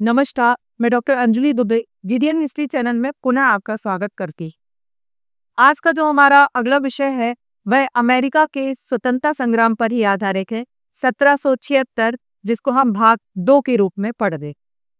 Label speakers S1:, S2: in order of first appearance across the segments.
S1: नमस्कार, मैं doctor Anjali Dubey Gideon history channel में पुनः आपका स्वागत करती। आज का जो हमारा अगला विषय है वह अमेरिका के स्वतंत्रता संग्राम पर ही आधारित है, 1776, जिसको हम भाग 2 के रूप में पढ़ रहे।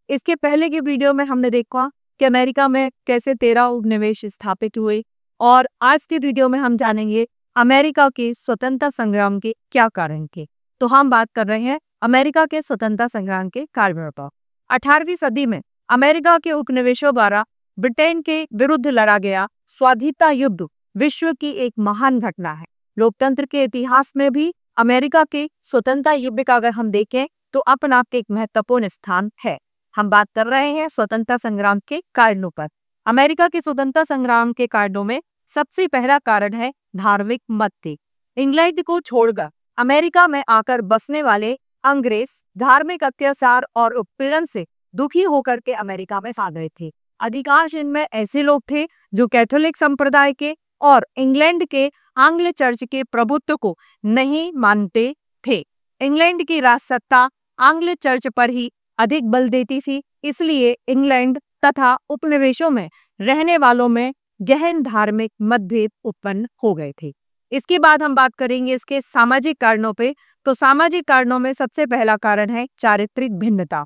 S1: इसके पहले की वीडियो में हमने देखा कि अमेरिका में कैसे 13 उपनिवेश स्थापित हुए और आज की वीडियो में हम जानेंगे अमेरिका के स्वतंत्रता संग्राम के क्या कारण थे। तो हम बात कर रहे हैं अमेरिका के स्वतंत्रता संग्राम के कारणों पर। 18वीं सदी में अमेरिका के उपनिवेशों द्वारा ब्रिटेन के विरुद्ध लड़ा गया स्वाधीनता युद्ध विश्व की एक महान घटना है। लोकतंत्र के इतिहास में भी अमेरिका के स्वतंत्रता युद्ध का अगर हम देखें तो अपना आप एक महत्वपूर्ण स्थान है। हम बात कर रहे हैं स्वतंत्रता संग्राम के कारणों पर। अमेरिका के स्वतंत्रता संग्राम के कारणों में सबसे पहला कारण है धार्मिक मत थे। इंग्लैंड को छोड़कर अमेरिका में आकर बसने वाले अंग्रेज धार्मिक अत्याचार और उत्पीड़न से दुखी होकर के अमेरिका में आ गए थे। अधिकांश इनमें ऐसे लोग थे जो कैथोलिक संप्रदाय के और इंग्लैंड के आंग्ल चर्च के प्रभुत्व को नहीं मानते थे। इंग्लैंड की राजसत्ता आंग्ल चर्च पर ही अधिक बल देती थी, इसलिए इंग्लैंड तथा उपनिवेशों में रहने वालों में गहन धार्मिक मतभेद उत्पन्न हो गए थे। इसके बाद हम बात करेंगे इसके सामाजिक कारणों पे। तो सामाजिक कारणों में सबसे पहला कारण है चारित्रिक भिन्नता।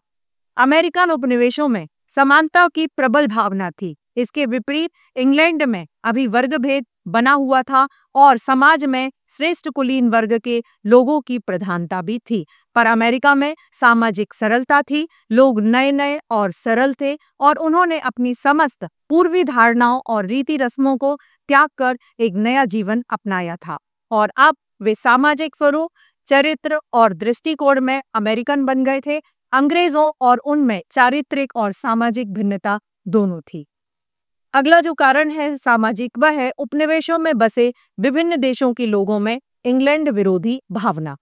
S1: अमेरिकन उपनिवेशों में समानता की प्रबल भावना थी। इसके विपरीत इंग्लैंड में अभी वर्ग भेद बना हुआ था और समाज में श्रेष्ठ कुलीन वर्ग के लोगों की प्रधानता भी थी। पर अमेरिका में सामाजिक सरलता थी, लोग नए नए और सरल थे और उन्होंने अपनी समस्त पूर्वी धारणाओं और रीति रस्मों को त्याग कर एक नया जीवन अपनाया था और अब वे सामाजिक स्वरूप, चरित्र और दृष्टिकोण में अमेरिकन बन गए थे। अंग्रेजों और उनमें चारित्रिक और सामाजिक भिन्नता दोनों थी। अगला जो कारण है सामाजिक, वह है उपनिवेशों में बसे विभिन्न देशों के लोगों में इंग्लैंड विरोधी भावना।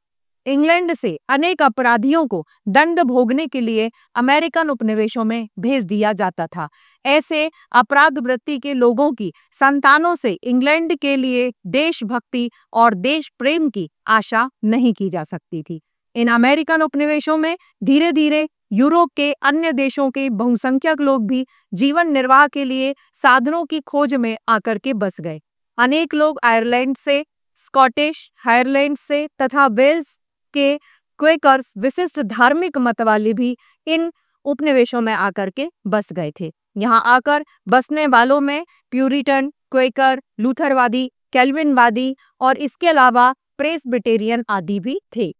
S1: इंग्लैंड से अनेक अपराधियों को दंड भोगने के लिए अमेरिकन उपनिवेशों में भेज दिया जाता था। ऐसे अपराध वृत्ति के लोगों की संतानों से इंग्लैंड के लिए देशभक्ति और देश प्रेम की आशा नहीं की जा सकती थी। इन अमेरिकन उपनिवेशों में धीरे धीरे यूरोप के अन्य देशों के बहुसंख्यक लोग भी जीवन निर्वाह के लिए साधनों की खोज में आकर के बस गए। अनेक लोग आयरलैंड से, स्कॉटिश हायरलैंड से तथा वेल्स के क्वेकर्स विशिष्ट धार्मिक मत वाले भी इन उपनिवेशों में आकर के बस गए थे। यहाँ आकर बसने वालों में प्यूरिटन, क्वेकर, लूथरवादी, कैल्विनवादी और इसके अलावा प्रेस्बिटेरियन आदि भी थे।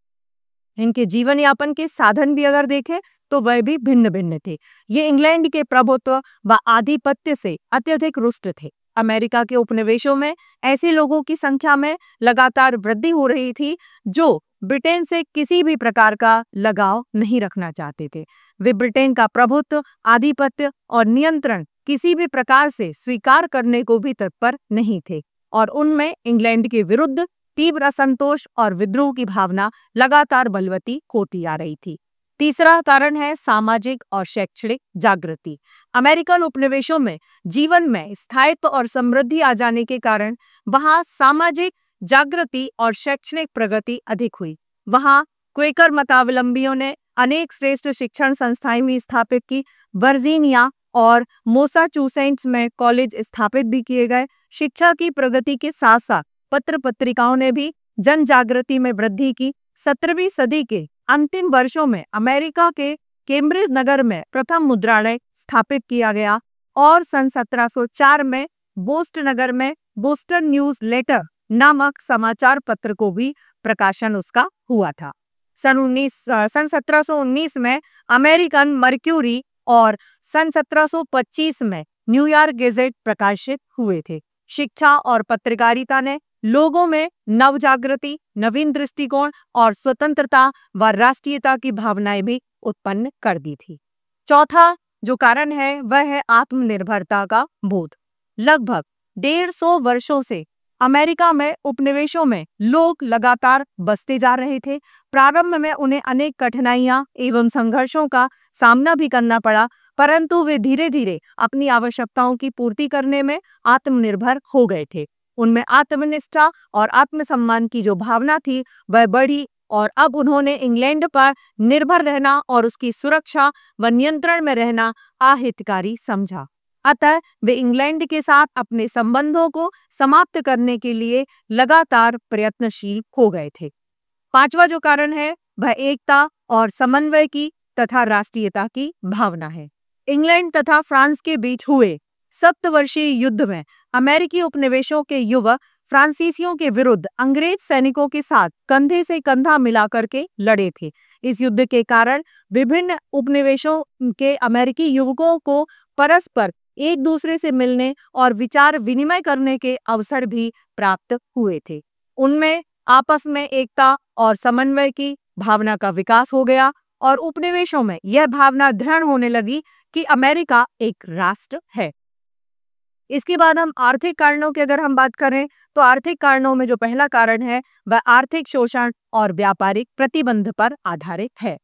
S1: इनके जीवन यापन के साधन भी अगर देखें तो वह भी भिन्न भिन्न थे। ये इंग्लैंड के प्रभुत्व व आधिपत्य से अत्यधिक रुष्ट थे। अमेरिका के उपनिवेशों में ऐसे लोगों की संख्या में लगातार वृद्धि हो रही थी जो ब्रिटेन से किसी भी प्रकार का लगाव नहीं रखना चाहते थे। वे ब्रिटेन का प्रभुत्व, आधिपत्य और नियंत्रण किसी भी प्रकार से स्वीकार करने को भी तत्पर नहीं थे और उनमें इंग्लैंड के विरुद्ध तीव्र असंतोष और विद्रोह की भावना लगातार बलवती होती आ रही थी। तीसरा कारण है सामाजिक और शैक्षणिक जागृति। अमेरिकन उपनिवेशों में जीवन में स्थायित्व और समृद्धि आ जाने के कारण वहां सामाजिक जागृति और शैक्षणिक प्रगति अधिक हुई। वहां क्वेकर मतावलंबियों ने अनेक श्रेष्ठ शिक्षण संस्थाएं भी स्थापित की। वर्जीनिया और मैसाचुसेट्स में कॉलेज स्थापित भी किए गए। शिक्षा की प्रगति के साथ साथ पत्र पत्रिकाओं ने भी जन जागृति में वृद्धि की। 17वीं सदी के अंतिम वर्षों में अमेरिका के कैम्ब्रिज नगर में प्रथम मुद्रणालय स्थापित किया गया और सन 1704 में बोस्टन नगर में बोस्टन न्यूज लेटर नामक समाचार पत्र को भी प्रकाशन उसका हुआ था। सन 1719 में अमेरिकन मर्क्यूरी और सन 1725 में न्यूयॉर्क गेजेट प्रकाशित हुए थे। शिक्षा और पत्रकारिता ने लोगों में नव जागृति, नवीन दृष्टिकोण और स्वतंत्रता व राष्ट्रीयता की भावनाएं भी उत्पन्न कर दी थी। चौथा जो कारण है वह है आत्मनिर्भरता का बोध। लगभग 150 वर्षों से अमेरिका में उपनिवेशों में लोग लगातार बसते जा रहे थे। प्रारंभ में उन्हें अनेक कठिनाइयां एवं संघर्षों का सामना भी करना पड़ा, परंतु वे धीरे धीरे अपनी आवश्यकताओं की पूर्ति करने में आत्मनिर्भर हो गए थे। उनमें आत्मनिष्ठा और आत्मसम्मान की जो भावना थी वह बढ़ी और अब उन्होंने इंग्लैंड पर निर्भर रहना और उसकी सुरक्षा व नियंत्रण में रहना अहितकारी समझा। अतः वे इंग्लैंड के साथ अपने संबंधों को समाप्त करने के लिए लगातार प्रयत्नशील हो गए थे। पांचवा जो कारण है वह एकता और समन्वय की तथा राष्ट्रीयता की भावना है। इंग्लैंड तथा फ्रांस के बीच हुए सप्तवर्षीय युद्ध में अमेरिकी उपनिवेशों के युवक फ्रांसीसियों के विरुद्ध अंग्रेज सैनिकों के साथ कंधे से कंधा मिलाकर के लड़े थे। इस युद्ध के कारण विभिन्न उपनिवेशों के अमेरिकी युवकों को परस्पर एक दूसरे से मिलने और विचार विनिमय करने के अवसर भी प्राप्त हुए थे। उनमें आपस में एकता और समन्वय की भावना का विकास हो गया और उपनिवेशों में यह भावना दृढ़ होने लगी कि अमेरिका एक राष्ट्र है। इसके बाद हम आर्थिक कारणों की अगर हम बात करें तो आर्थिक कारणों में जो पहला कारण है वह आर्थिक शोषण और व्यापारिक प्रतिबंध पर आधारित है।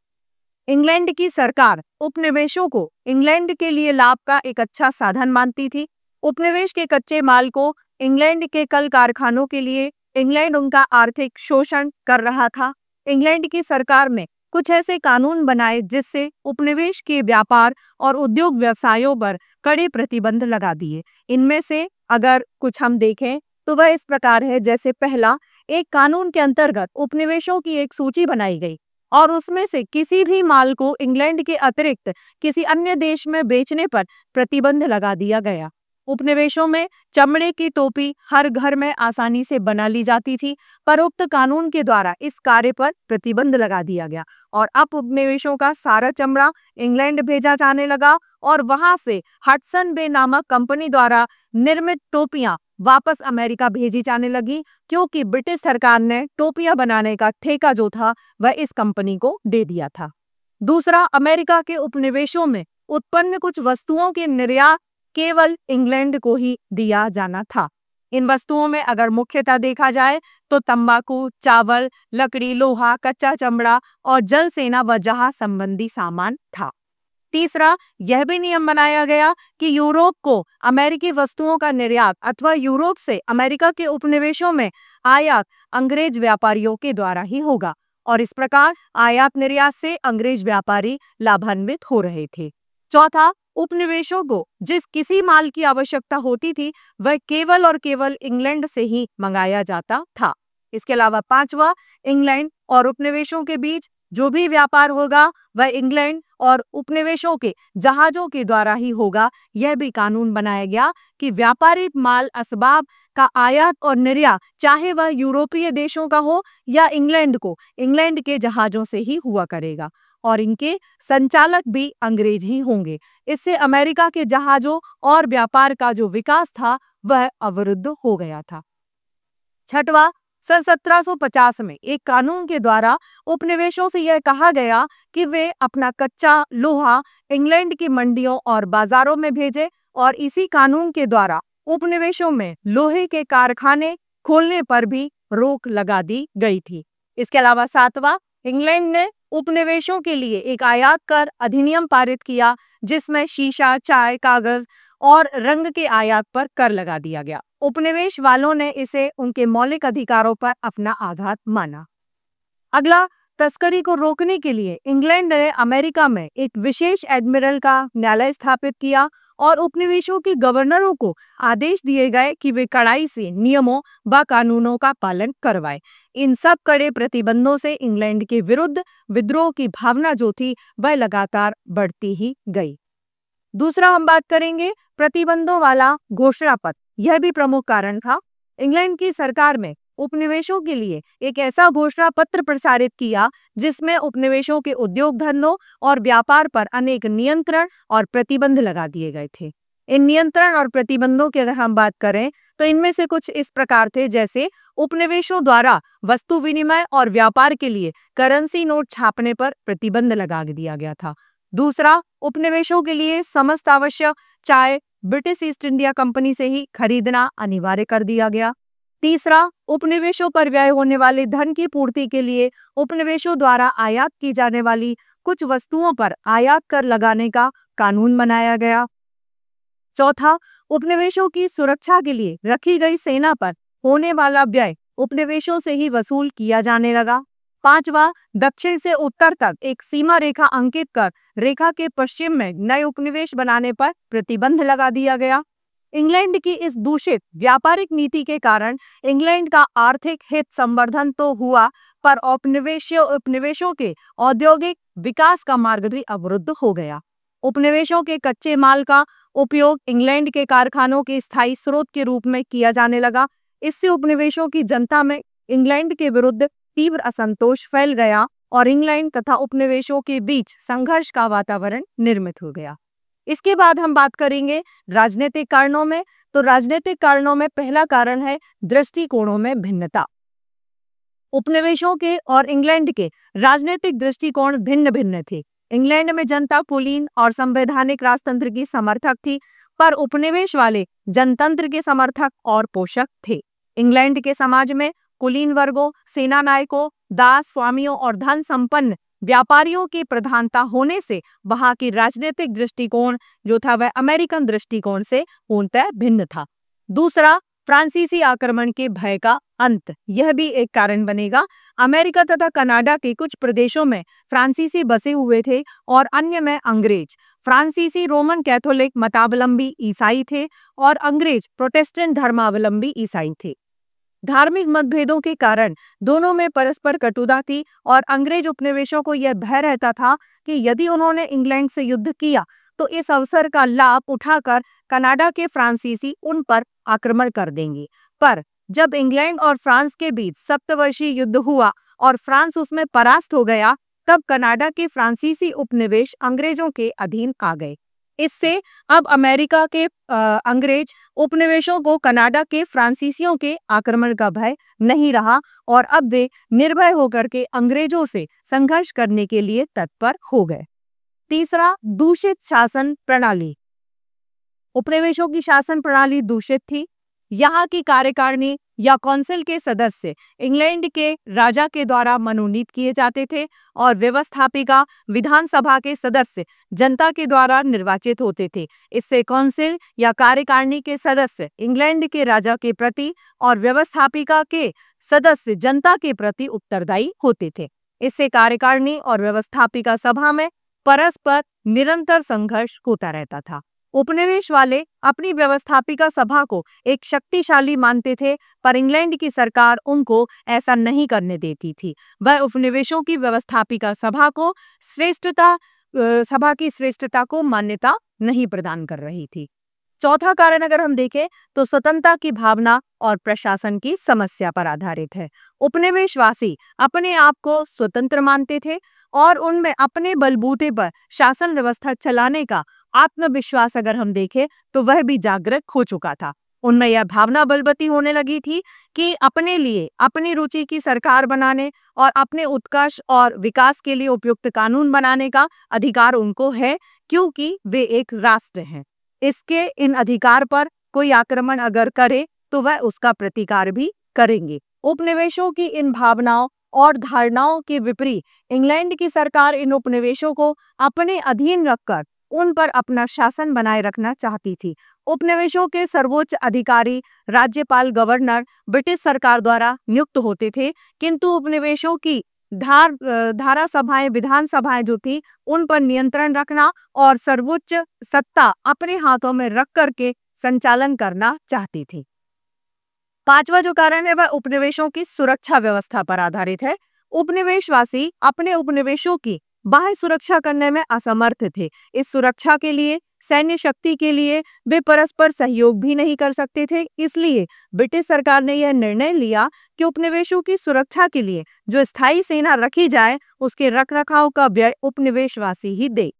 S1: इंग्लैंड की सरकार उपनिवेशों को इंग्लैंड के लिए लाभ का एक अच्छा साधन मानती थी। उपनिवेश के कच्चे माल को इंग्लैंड के कल कारखानों के लिए इंग्लैंड उनका आर्थिक शोषण कर रहा था। इंग्लैंड की सरकार ने कुछ ऐसे कानून बनाए जिससे उपनिवेश के व्यापार और उद्योग व्यवसायों पर कड़े प्रतिबंध लगा दिए। इनमें से अगर कुछ हम देखें तो वह इस प्रकार है, जैसे पहला, एक कानून के अंतर्गत उपनिवेशों की एक सूची बनाई गई और उसमें से किसी भी माल को इंग्लैंड के अतिरिक्त किसी अन्य देश में बेचने पर प्रतिबंध लगा दिया गया। उपनिवेशों में चमड़े की टोपी हर घर में आसानी से बना ली जाती थी, पर उक्त कानून के द्वारा इस कार्य पर प्रतिबंध लगा दिया गया और अब उपनिवेशों का सारा चमड़ा इंग्लैंड भेजा जाने लगा और वहां से हडसन बे नामक कंपनी द्वारा निर्मित टोपियां वापस अमेरिका भेजी जाने लगी, क्योंकि ब्रिटिश सरकार ने टोपियां बनाने का ठेका जो था वह इस कंपनी को दे दिया था। दूसरा, अमेरिका के उपनिवेशों में उत्पन्न कुछ वस्तुओं के निर्यात केवल इंग्लैंड को ही दिया जाना था। इन वस्तुओं में अगर मुख्यतः देखा जाए तो तंबाकू, चावल, लकड़ी, लोहा, कच्चा चमड़ा और जल सेना व जहाज संबंधी सामान था। तीसरा, यह भी नियम बनाया गया कि यूरोप को अमेरिकी वस्तुओं का निर्यात अथवा यूरोप से अमेरिका के उपनिवेशों में आयात अंग्रेज व्यापारियों के द्वारा ही होगा और इस प्रकार आयात निर्यात से अंग्रेज व्यापारी लाभान्वित हो रहे थे। चौथा, उपनिवेशों को जिस किसी माल की आवश्यकता होती थी वह केवल और केवल इंग्लैंड से ही मंगाया जाता था। इसके अलावा पांचवा, इंग्लैंड और उपनिवेशों के बीच जो भी व्यापार होगा वह इंग्लैंड और उपनिवेशों के जहाजों के द्वारा ही होगा। यह भी कानून बनाया गया कि व्यापारिक माल असबाब का आयात और निर्यात चाहे वह यूरोपीय देशों का हो या इंग्लैंड को इंग्लैंड के जहाजों से ही हुआ करेगा और इनके संचालक भी अंग्रेज ही होंगे। इससे अमेरिका के जहाजों और व्यापार का जो विकास था वह अवरुद्ध हो गया था। छठवां, सन 1750 में एक कानून के द्वारा उपनिवेशों से यह कहा गया कि वे अपना कच्चा लोहा इंग्लैंड की मंडियों और बाजारों में भेजें और इसी कानून के द्वारा उपनिवेशों में लोहे के कारखाने खोलने पर भी रोक लगा दी गई थी। इसके अलावा सातवां, इंग्लैंड ने उपनिवेशों के लिए एक आयात कर अधिनियम पारित किया जिसमें शीशा, चाय, कागज और रंग के आयात पर कर लगा दिया गया। उपनिवेश वालों ने इसे उनके मौलिक अधिकारों पर अपना आघात माना। अगला, तस्करी को रोकने के लिए इंग्लैंड ने अमेरिका में एक विशेष एडमिरल का न्यायालय स्थापित किया और उपनिवेशों के गवर्नरों को आदेश दिए गए कि वे कड़ाई से नियमों व कानूनों का पालन करवाएं। इन सब कड़े प्रतिबंधों से इंग्लैंड के विरुद्ध विद्रोह की भावना जो थी वह लगातार बढ़ती ही गई। दूसरा, हम बात करेंगे प्रतिबंधों वाला घोषणा पत्र। यह भी प्रमुख कारण था। इंग्लैंड की सरकार में उपनिवेशों के लिए एक ऐसा घोषणा पत्र प्रसारित किया जिसमें उपनिवेशों के उद्योग धंधों और व्यापार पर अनेक नियंत्रण और प्रतिबंध लगा दिए गए थे। इन नियंत्रण और प्रतिबंधों की अगर हम बात करें तो इनमें से कुछ इस प्रकार थे, जैसे उपनिवेशों द्वारा वस्तु विनिमय और व्यापार के लिए करेंसी नोट छापने पर प्रतिबंध लगा दिया गया था। दूसरा, उपनिवेशों के लिए समस्त आवश्यक चाय ब्रिटिश ईस्ट इंडिया कंपनी से ही खरीदना अनिवार्य कर दिया गया। तीसरा, उपनिवेशों पर व्यय होने वाले धन की पूर्ति के लिए उपनिवेशों द्वारा आयात की जाने वाली कुछ वस्तुओं पर आयात कर लगाने का कानून बनाया गया। चौथा, उपनिवेशों की सुरक्षा के लिए रखी गई सेना पर होने वाला व्यय उपनिवेशों से ही वसूल किया जाने लगा। पांचवा, दक्षिण से उत्तर तक एक सीमा रेखा अंकित कर रेखा के पश्चिम में नए उपनिवेश बनाने पर प्रतिबंध लगा दिया गया। इंग्लैंड की इस दूषित व्यापारिक नीति के कारण इंग्लैंड का आर्थिक हित संवर्धन तो हुआ, पर उपनिवेशों के औद्योगिक विकास का मार्ग भी अवरुद्ध हो गया। उपनिवेशों के कच्चे माल का उपयोग इंग्लैंड के कारखानों के स्थायी स्रोत के रूप में किया जाने लगा। इससे उपनिवेशों की जनता में इंग्लैंड के विरुद्ध तीव्र असंतोष फैल गया और इंग्लैंड तथा उपनिवेशों के बीच संघर्ष का वातावरण निर्मित हो गया। इसके बाद हम बात करेंगे राजनीतिक कारणों में। तो राजनीतिक कारणों में पहला कारण है दृष्टिकोणों में भिन्नता। उपनिवेशों के और इंग्लैंड के राजनीतिक दृष्टिकोण भिन्न भिन्न थे। इंग्लैंड में जनता कुलीन और संवैधानिक राजतंत्र की समर्थक थी, पर उपनिवेश वाले जनतंत्र के समर्थक और पोषक थे। इंग्लैंड के समाज में कुलीन वर्गों, सेना नायकों, दास स्वामियों और धन संपन्न व्यापारियों की प्रधानता होने से वहां की राजनीतिक दृष्टिकोण जो था वह अमेरिकन दृष्टिकोण से पूर्णतः भिन्न था। दूसरा, फ्रांसीसी आक्रमण के भय का अंत, यह भी एक कारण बनेगा। अमेरिका तथा कनाडा के कुछ प्रदेशों में फ्रांसीसी बसे हुए थे और अन्य में अंग्रेज। फ्रांसीसी रोमन कैथोलिक मतावलंबी ईसाई थे और अंग्रेज प्रोटेस्टेंट धर्मावलंबी ईसाई थे। धार्मिक मतभेदों के कारण दोनों में परस्पर कटुता थी और अंग्रेज उपनिवेशों को यह भय रहता था कि यदि उन्होंने इंग्लैंड से युद्ध किया तो इस अवसर का लाभ उठाकर कनाडा के फ्रांसीसी उन पर आक्रमण कर देंगे। पर जब इंग्लैंड और फ्रांस के बीच सप्तवर्षीय युद्ध हुआ और फ्रांस उसमें परास्त हो गया, तब कनाडा के फ्रांसीसी उपनिवेश अंग्रेजों के अधीन आ गए। इससे अब अमेरिका के अंग्रेज उपनिवेशों को कनाडा के फ्रांसीसियों के आक्रमण का भय नहीं रहा और अब वे निर्भय होकर के अंग्रेजों से संघर्ष करने के लिए तत्पर हो गए। तीसरा, दूषित शासन प्रणाली। उपनिवेशों की शासन प्रणाली दूषित थी। यहाँ की कार्यकारिणी या काउंसिल के सदस्य इंग्लैंड के राजा के द्वारा मनोनीत किए जाते थे और व्यवस्थापिका विधानसभा के सदस्य जनता के द्वारा निर्वाचित होते थे। इससे काउंसिल या कार्यकारिणी के सदस्य इंग्लैंड के राजा के प्रति और व्यवस्थापिका के सदस्य जनता के प्रति उत्तरदायी होते थे। इससे कार्यकारिणी और व्यवस्थापिका सभा में परस्पर निरंतर संघर्ष होता रहता था। उपनिवेश वाले अपनी व्यवस्थापिका सभा को एक शक्तिशाली मानते थे, पर इंग्लैंड की सरकार उनको ऐसा नहीं करने देती थी। वह उपनिवेशों की व्यवस्थापिका सभा की श्रेष्ठता को मान्यता नहीं प्रदान कर रही थी। चौथा कारण अगर हम देखें तो स्वतंत्रता की भावना और प्रशासन की समस्या पर आधारित है। उपनिवेशवासी अपने आप को स्वतंत्र मानते थे और उनमें अपने बलबूते पर शासन व्यवस्था चलाने का आत्मविश्वास अगर हम देखें तो वह भी जागृत हो चुका था। उनमें यह भावना बलवती होने लगी थी कि अपने लिए अपनी रुचि की सरकार बनाने और अपने उत्कर्ष और विकास के लिए उपयुक्त कानून बनाने का अधिकार उनको है, क्योंकि वे एक राष्ट्र हैं। इसके इन अधिकार पर कोई आक्रमण अगर करे तो वह उसका प्रतिकार भी करेंगे। उपनिवेशों की इन भावनाओं और धारणाओं के विपरीत इंग्लैंड की सरकार इन उपनिवेशों को अपने अधीन रखकर उन पर अपना शासन बनाए रखना चाहती थी। उपनिवेशों के सर्वोच्च अधिकारी राज्यपाल गवर्नर ब्रिटिश सरकार द्वारा नियुक्त होते थे, किंतु उपनिवेशों की धारा सभाएं विधानसभाएं जो थी उन पर नियंत्रण रखना और सर्वोच्च सत्ता अपने हाथों में रख करके संचालन करना चाहती थी। पांचवा जो कारण है वह उपनिवेशों की सुरक्षा व्यवस्था पर आधारित है। उपनिवेशवासी अपने उपनिवेशों की बाह्य सुरक्षा करने में असमर्थ थे। इस सुरक्षा के लिए सैन्य शक्ति के लिए वे परस्पर सहयोग भी नहीं कर सकते थे। इसलिए ब्रिटिश सरकार ने यह निर्णय लिया कि उपनिवेशों की सुरक्षा के लिए जो स्थायी सेना रखी जाए उसके रखरखाव का व्यय उपनिवेशवासी ही दे।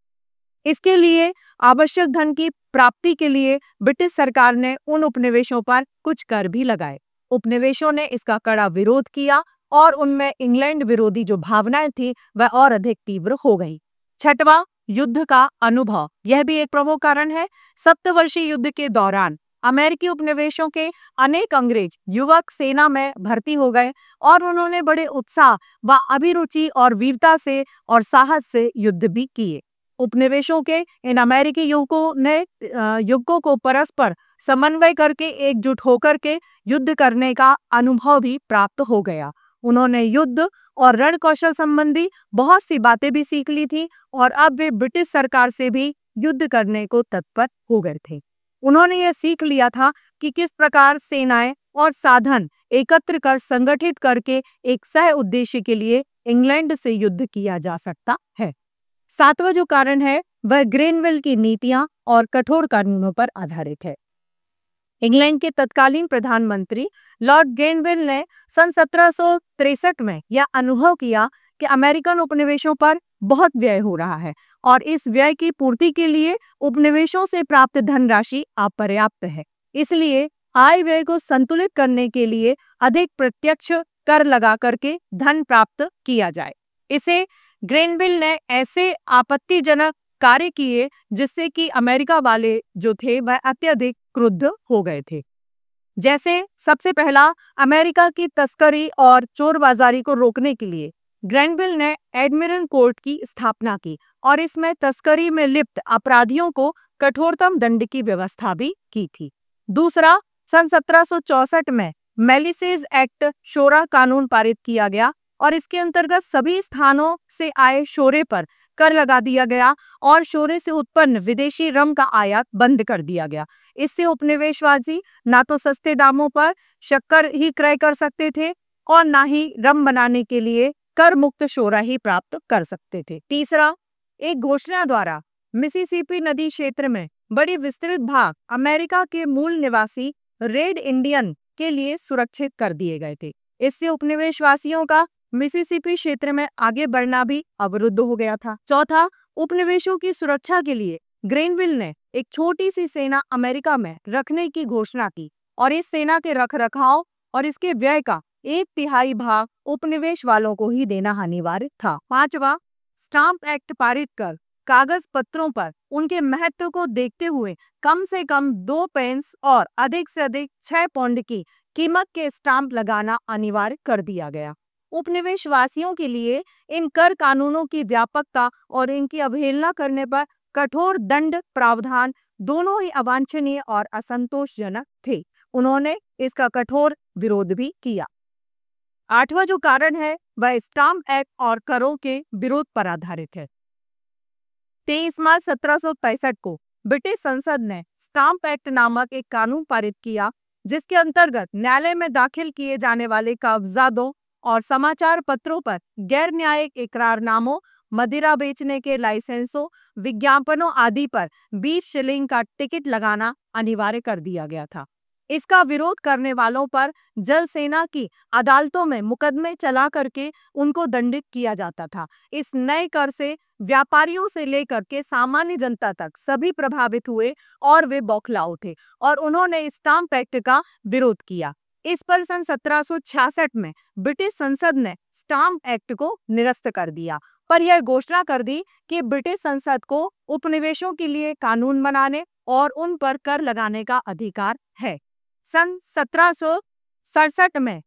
S1: इसके लिए आवश्यक धन की प्राप्ति के लिए ब्रिटिश सरकार ने उन उपनिवेशों पर कुछ कर भी लगाए। उपनिवेशों ने इसका कड़ा विरोध किया और उनमें इंग्लैंड विरोधी जो भावनाएं थी वह और अधिक तीव्र हो गई। छठवां, युद्ध का अनुभव, यह भी एक प्रमुख कारण है। सप्तवर्षीय युद्ध के दौरान अमेरिकी उपनिवेशों के अनेक अंग्रेज युवक सेना में भर्ती हो गए और उन्होंने बड़े उत्साह व अभिरुचि और वीरता से और साहस से युद्ध भी किए। उपनिवेशों के इन अमेरिकी युवकों को परस्पर समन्वय करके एकजुट होकर के युद्ध करने का अनुभव भी प्राप्त हो गया उन्होंने युद्ध और रण कौशल संबंधी बहुत सी बातें भी सीख ली थी और अब वे ब्रिटिश सरकार से भी युद्ध करने को तत्पर हो गए थे। उन्होंने यह सीख लिया था कि किस प्रकार सेनाएं और साधन एकत्र कर संगठित करके एक सह उद्देश्य के लिए इंग्लैंड से युद्ध किया जा सकता है। सातवां जो कारण है वह ग्रेनविल की नीतियां और कठोर कानूनों पर आधारित है। इंग्लैंड के तत्कालीन प्रधानमंत्री लॉर्ड ग्रेनविल ने सन 1763 में यह अनुभव किया कि अमेरिकन उपनिवेशों पर बहुत व्यय हो रहा है और इस व्यय की पूर्ति के लिए उपनिवेशों से प्राप्त धनराशि अपर्याप्त है। इसलिए आय व्यय को संतुलित करने के लिए अधिक प्रत्यक्ष कर लगा करके धन प्राप्त किया जाए। इसे ग्रेनविल ने ऐसे आपत्तिजनक कार्य किए जिससे कि अमेरिका वाले जो थे वह अत्यधिक क्रुद्ध हो गए थे। जैसे सबसे पहला, अमेरिका की तस्करी और चोरबाजारी को रोकने के लिए ग्रेनविल ने एडमिरल कोर्ट की स्थापना की और इसमें तस्करी में लिप्त अपराधियों को कठोरतम दंड की व्यवस्था भी की थी। दूसरा, सन 1764 में मेलिसेस एक्ट शोरा कानून पारित किया गया और इसके अंतर्गत सभी स्थानों से आए शोरे पर कर लगा दिया गया और शोरे से उत्पन्न विदेशी रम का आयात बंद कर दिया गया। इससे उपनिवेशवासी ना तो सस्ते दामों पर शक्कर ही क्रय कर सकते थे और ना ही रम बनाने के लिए कर मुक्त शोरा ही प्राप्त कर सकते थे। तीसरा, एक घोषणा द्वारा मिसिसिपी नदी क्षेत्र में बड़ी विस्तृत भाग अमेरिका के मूल निवासी रेड इंडियन के लिए सुरक्षित कर दिए गए थे। इससे उपनिवेशवासियों का मिसिसिपी क्षेत्र में आगे बढ़ना भी अवरुद्ध हो गया था। चौथा, उपनिवेशों की सुरक्षा के लिए ग्रेनविल ने एक छोटी सी सेना अमेरिका में रखने की घोषणा की और इस सेना के रखरखाव और इसके व्यय का 1/3 भाग उपनिवेश वालों को ही देना अनिवार्य था। पांचवा, स्टाम्प एक्ट पारित कर कागज पत्रों पर उनके महत्व को देखते हुए कम से कम 2 पेंस और अधिक से अधिक 6 पौंड की कीमत के स्टाम्प लगाना अनिवार्य कर दिया गया। उपनिवेशवासियों के लिए इन कर कानूनों की व्यापकता और इनकी अवहेलना करने पर कठोर दंड प्रावधान दोनों ही अवांछनीय और असंतोषजनक थे। उन्होंने इसका कठोर विरोध भी किया। आठवां जो कारण है वह स्टाम्प एक्ट और करों के विरोध पर आधारित है। 23 मार्च 1765 को ब्रिटिश संसद ने स्टाम्प एक्ट नामक एक कानून पारित किया जिसके अंतर्गत न्यायालय में दाखिल किए जाने वाले कागजातों और समाचार पत्रों पर गैर न्यायिक इकरारनामों, मदिरा बेचने के लाइसेंसों, विज्ञापनों आदि पर 20 शिलिंग का टिकट लगाना अनिवार्य कर दिया गया था। इसका विरोध करने वालों पर जल सेना की अदालतों में मुकदमे चला करके उनको दंडित किया जाता था। इस नए कर से व्यापारियों से लेकर के सामान्य जनता तक सभी प्रभावित हुए और वे बौखला उठे और उन्होंने स्टाम्प एक्ट का विरोध किया। इस पर सन 1766 में ब्रिटिश संसद ने स्टाम्प एक्ट को निरस्त कर दिया पर यह घोषणा कर दी कि ब्रिटिश संसद को उपनिवेशों के लिए कानून बनाने और उन पर कर लगाने का अधिकार है। सन 1767 में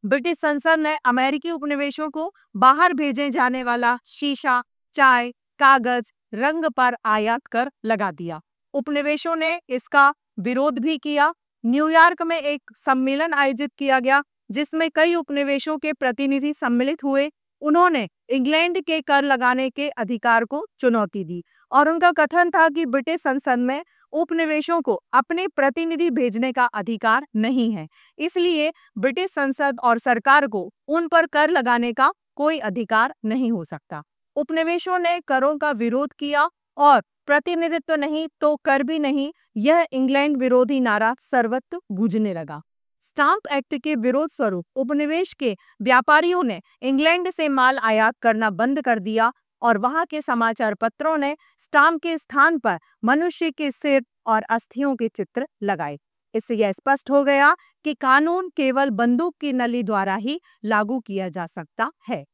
S1: ब्रिटिश संसद ने अमेरिकी उपनिवेशों को बाहर भेजे जाने वाला शीशा, चाय, कागज, रंग पर आयात कर लगा दिया। उपनिवेशों ने इसका विरोध भी किया। न्यूयॉर्क में एक सम्मेलन आयोजित किया गया जिसमें कई उपनिवेशों के प्रतिनिधि सम्मिलित हुए। उन्होंने इंग्लैंड के कर लगाने के अधिकार को चुनौती दी और उनका कथन था कि ब्रिटिश संसद में उपनिवेशों को अपने प्रतिनिधि भेजने का अधिकार नहीं है, इसलिए ब्रिटिश संसद और सरकार को उन पर कर लगाने का कोई अधिकार नहीं हो सकता। उपनिवेशों ने करों का विरोध किया और प्रतिनिधित्व नहीं तो कर भी नहीं, यह इंग्लैंड विरोधी नारा सर्वत्र गूंजने लगा। स्टाम्प एक्ट के विरोध स्वरूप उपनिवेश के व्यापारियों ने इंग्लैंड से माल आयात करना बंद कर दिया और वहां के समाचार पत्रों ने स्टाम्प के स्थान पर मनुष्य के सिर और अस्थियों के चित्र लगाए। इससे यह स्पष्ट हो गया कि कानून केवल बंदूक की नली द्वारा ही लागू किया जा सकता है।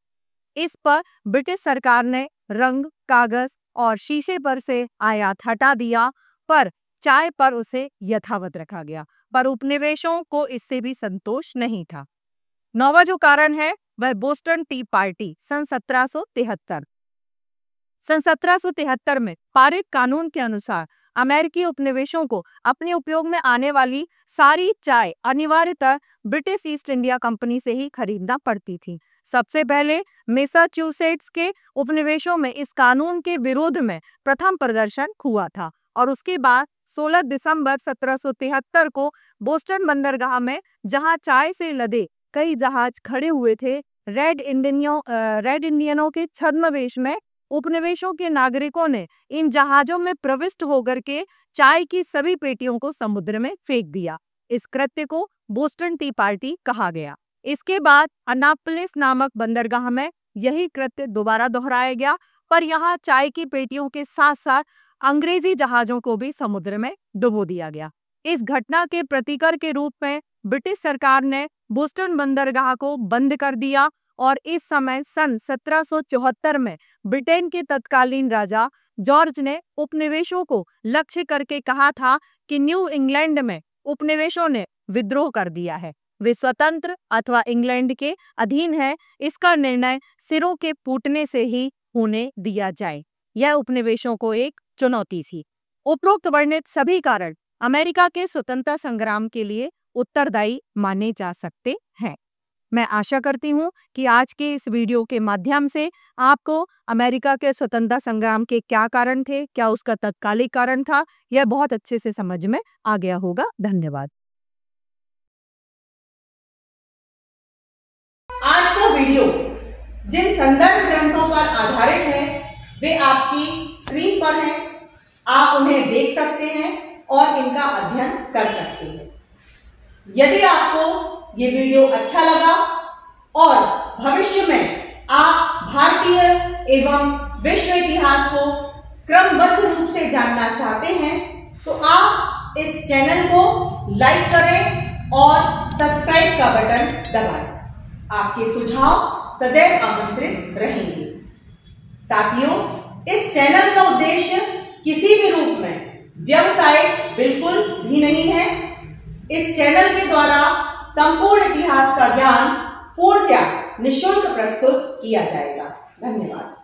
S1: इस पर ब्रिटिश सरकार ने रंग, कागज और शीशे पर से आयात हटा दिया पर चाय पर उसे यथावत रखा गया, पर उपनिवेशों को इससे भी संतोष नहीं था। नौवां जो कारण है वह बोस्टन टी पार्टी सन 1773। सन 1773 में पारित कानून के अनुसार अमेरिकी उपनिवेशों को अपने उपयोग में आने वाली सारी चाय अनिवार्यतः ब्रिटिश ईस्ट इंडिया कंपनी से ही खरीदना पड़ती थी। सबसे पहले मैसाचुसेट्स के उपनिवेशों में इस कानून के विरोध में प्रथम प्रदर्शन हुआ था और उसके बाद 16 दिसंबर 1773 को बोस्टन बंदरगाह में, जहां चाय से लदे कई जहाज खड़े हुए थे, रेड इंडियनों के छद्मवेश में उपनिवेशों के नागरिकों ने इन जहाजों में प्रविष्ट होकर के चाय की सभी पेटियों को समुद्र में फेंक दिया। इस कृत्य को बोस्टन टी पार्टी कहा गया। इसके बाद अनापोलिस नामक बंदरगाह में यही कृत्य दोबारा दोहराया गया, पर यहाँ चाय की पेटियों के साथ साथ अंग्रेजी जहाजों को भी समुद्र में डुबो दिया गया। इस घटना के प्रतिकर के रूप में ब्रिटिश सरकार ने बोस्टन बंदरगाह को बंद कर दिया और इस समय सन 1774 में ब्रिटेन के तत्कालीन राजा जॉर्ज ने उपनिवेशों को लक्ष्य करके कहा था कि न्यू इंग्लैंड में उपनिवेशों ने विद्रोह कर दिया है, वे स्वतंत्र अथवा इंग्लैंड के अधीन है, इसका निर्णय सिरों के फूटने से ही होने दिया जाए। यह उपनिवेशों को एक चुनौती थी। उपरोक्त वर्णित सभी कारण अमेरिका के स्वतंत्रता संग्राम के लिए उत्तरदायी माने जा सकते हैं। मैं आशा करती हूँ कि आज के इस वीडियो के माध्यम से आपको अमेरिका के स्वतंत्रता संग्राम के क्या कारण थे, क्या उसका तत्कालिक कारण था, यह बहुत अच्छे से समझ में आ गया होगा। धन्यवाद।
S2: आज का वीडियो जिन संदर्भ ग्रंथों पर आधारित है वे आपकी स्क्रीन पर हैं। आप उन्हें देख सकते हैं और इनका अध्ययन कर सकते हैं। यदि आपको ये वीडियो अच्छा लगा और भविष्य में आप भारतीय एवं विश्व इतिहास को क्रमबद्ध रूप से जानना चाहते हैं तो आप इस चैनल को लाइक करें और सब्सक्राइब का बटन दबाएं। आपके सुझाव सदैव आमंत्रित रहेंगे। साथियों, इस चैनल का उद्देश्य किसी भी रूप में व्यवसाय बिल्कुल भी नहीं है। इस चैनल के द्वारा संपूर्ण इतिहास का ज्ञान पूर्णतः निःशुल्क प्रस्तुत किया जाएगा। धन्यवाद।